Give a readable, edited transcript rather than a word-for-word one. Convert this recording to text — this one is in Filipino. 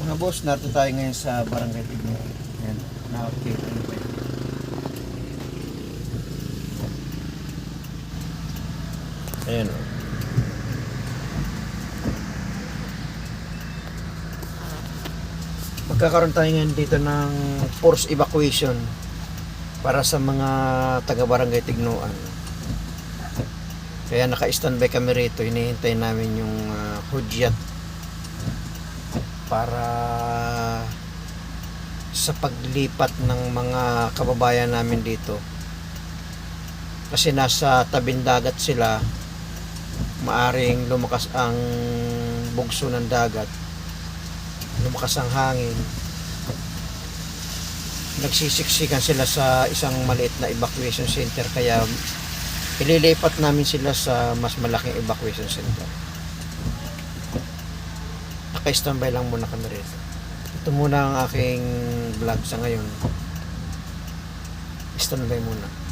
Mga boss, narito tayo ngayon sa Barangay Tigno. Ayan, nakakita nyo ba yun? Ayan o. Magkakaroon tayo ngayon dito ng force evacuation para sa mga taga-barangay Tignoan. Kaya naka-standby kami rito, hinihintay namin yung hudyat para sa paglipat ng mga kababayan namin dito. Kasi nasa tabing dagat sila, maaring lumakas ang bugso ng dagat, lumakas ang hangin, nagsisiksikan sila sa isang maliit na evacuation center, kaya ililipat namin sila sa mas malaking evacuation center. Naka-standby lang muna kami rito. Ito muna ang aking vlog sa ngayon. Standby muna.